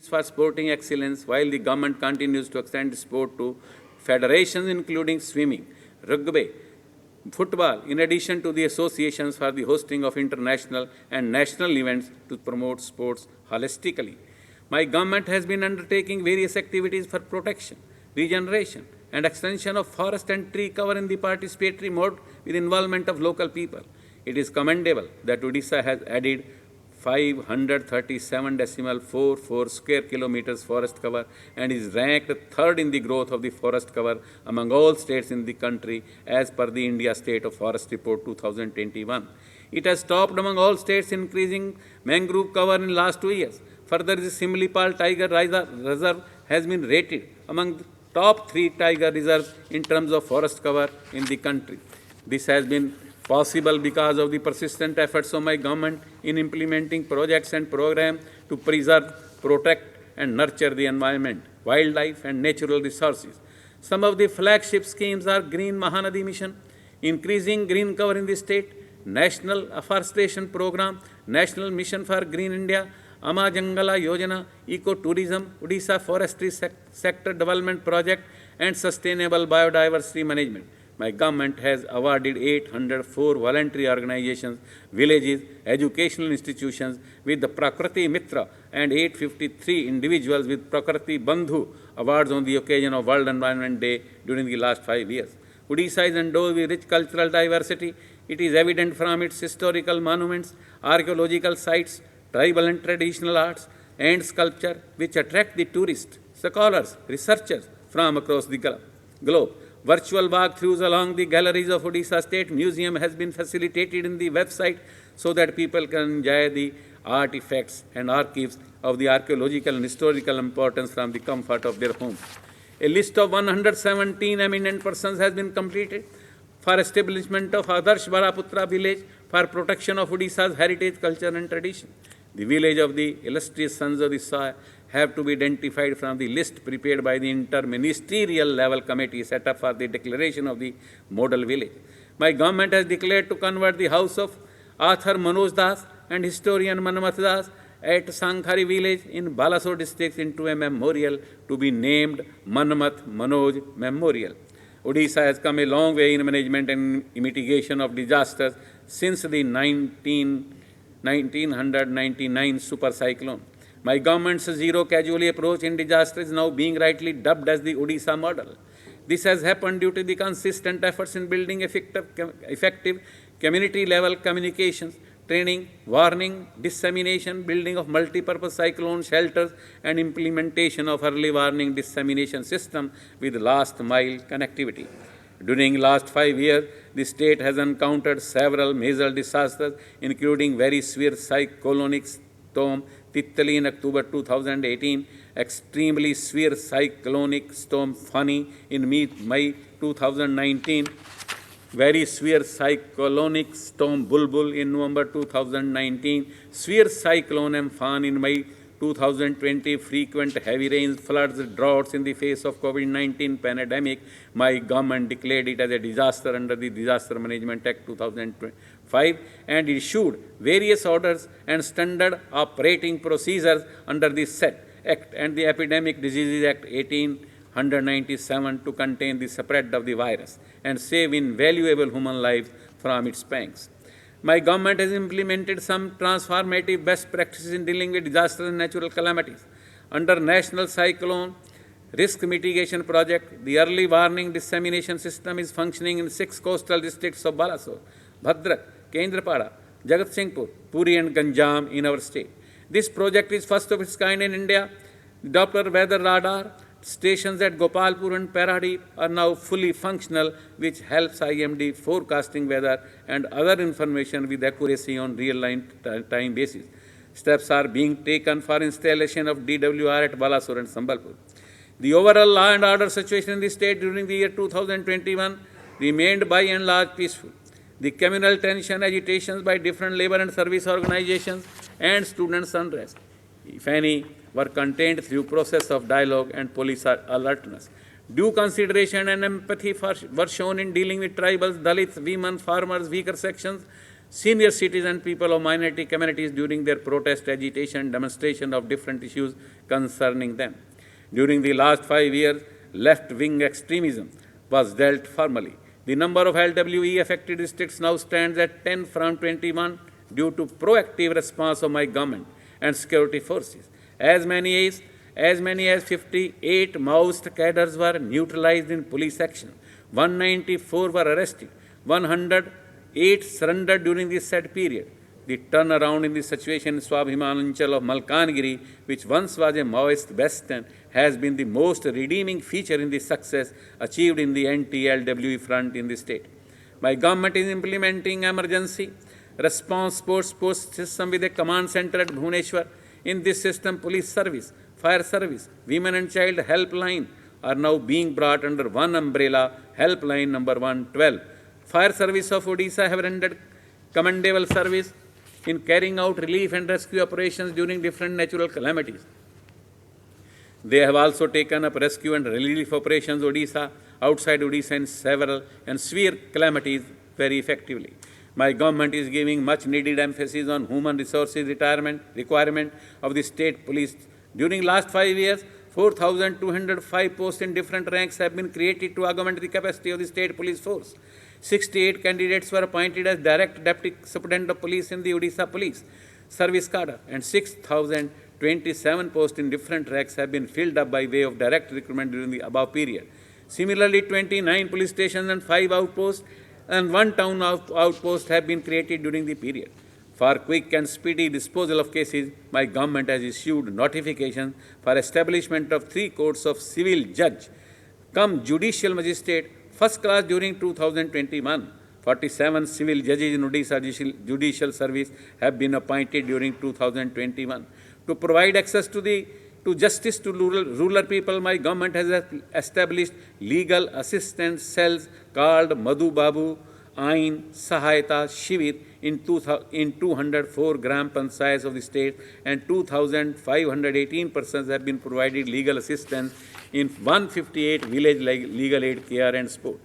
for sporting excellence, while the government continues to extend sport to federations including swimming, rugby, football, in addition to the associations for the hosting of international and national events to promote sports holistically. My government has been undertaking various activities for protection, regeneration, and extension of forest and tree cover in the participatory mode with involvement of local people. It is commendable that Odisha has added 537.44 square kilometers forest cover and is ranked third in the growth of the forest cover among all states in the country as per the India State of Forest Report 2021. It has topped among all states increasing mangrove cover in last 2 years. Further, the Simlipal Tiger Reserve has been rated among the top 3 tiger reserves in terms of forest cover in the country. This has been possible because of the persistent efforts of my government in implementing projects and programs to preserve, protect, and nurture the environment, wildlife, and natural resources. Some of the flagship schemes are Green Mahanadi Mission, increasing green cover in the state, National Afforestation Program, National Mission for Green India, Ama Jangala Yojana, Eco-Tourism, Odisha Forestry Sector Development Project, and Sustainable Biodiversity Management. My government has awarded 804 voluntary organizations, villages, educational institutions with the Prakriti Mitra and 853 individuals with Prakriti Bandhu awards on the occasion of World Environment Day during the last 5 years. Odisha is endowed with rich cultural diversity. It is evident from its historical monuments, archaeological sites, tribal and traditional arts, and sculpture, which attract the tourists, scholars, researchers from across the globe. Virtual walkthroughs along the galleries of Odisha State Museum has been facilitated in the website so that people can enjoy the artifacts and archives of the archaeological and historical importance from the comfort of their home. A list of 117 eminent persons has been completed for establishment of Adarsh Baraputra village for protection of Odisha's heritage, culture and tradition. The village of the illustrious sons of the soil have to be identified from the list prepared by the interministerial level committee set up for the declaration of the model village. My government has declared to convert the house of author Manoj Das and historian Manamath Das at Sankhari village in Balasore district into a memorial to be named Manamath Manoj Memorial. Odisha has come a long way in management and mitigation of disasters since the 1999 super cyclone. My government's zero casualty approach in disaster is now being rightly dubbed as the Odisha model. This has happened due to the consistent efforts in building effective community-level communications, training, warning, dissemination, building of multi-purpose cyclone shelters, and implementation of early warning dissemination system with last-mile connectivity. During the last 5 years, the state has encountered several major disasters, including very severe cyclonic storm Titali in October 2018, extremely severe cyclonic storm Fani in May 2019, very severe cyclonic storm Bulbul in November 2019, severe cyclone Amphan in May 2020, frequent heavy rains, floods, droughts in the face of COVID-19 pandemic. My government declared it as a disaster under the Disaster Management Act 2005 and issued various orders and standard operating procedures under the SET Act and the Epidemic Diseases Act 1897 to contain the spread of the virus and save invaluable human lives from its pangs. My government has implemented some transformative best practices in dealing with disasters and natural calamities. Under National Cyclone Risk Mitigation Project, the early warning dissemination system is functioning in 6 coastal districts of Balasore, Bhadrak, Kendrapada, Jagatsinghpur, Puri and Ganjam in our state. This project is first of its kind in India. The Doppler weather radar stations at Gopalpur and Paradip are now fully functional, which helps IMD forecasting weather and other information with accuracy on real-time basis. Steps are being taken for installation of DWR at Balasore and Sambalpur. The overall law and order situation in the state during the year 2021 remained by and large peaceful. The communal tension, agitations by different labor and service organizations and students' unrest, if any, were contained through process of dialogue and police alertness. Due consideration and empathy were shown in dealing with tribals, Dalits, women, farmers, weaker sections, senior citizen, people of minority communities during their protest, agitation, demonstration of different issues concerning them. During the last 5 years, left-wing extremism was dealt firmly. The number of LWE affected districts now stands at 10 from 21 due to proactive response of my government and security forces. As many as 58 Maoist cadres were neutralized in police action. 194 were arrested. 108 surrendered during this said period. The turnaround in the situation in Swabhimanchal of Malkangiri, which once was a Maoist bastion, has been the most redeeming feature in the success achieved in the anti-LWE front in the state. My government is implementing emergency response force system with a command center at Bhubaneswar. In this system, police service, fire service, women and child helpline are now being brought under one umbrella, helpline number 112. Fire service of Odisha have rendered commendable service in carrying out relief and rescue operations during different natural calamities. They have also taken up rescue and relief operations outside Odisha in several and severe calamities very effectively. My government is giving much needed emphasis on human resources requirement of the state police. During last 5 years, 4,205 posts in different ranks have been created to augment the capacity of the state police force. 68 candidates were appointed as direct deputy superintendent of police in the Odisha police service cadre, and 6,027 posts in different ranks have been filled up by way of direct recruitment during the above period. Similarly, 29 police stations and 5 outposts and 1 town outpost have been created during the period. For quick and speedy disposal of cases, my government has issued notifications for establishment of 3 courts of civil judge, cum judicial magistrate, first class during 2021. 47 civil judges in Odisha judicial service have been appointed during 2021. To provide access to justice to rural people, my government has established legal assistance cells called Madhu Babu Ain Sahayata Shivir in 204 Gram Panchayats of the state, and 2,518 persons have been provided legal assistance in 158 village legal aid care and support.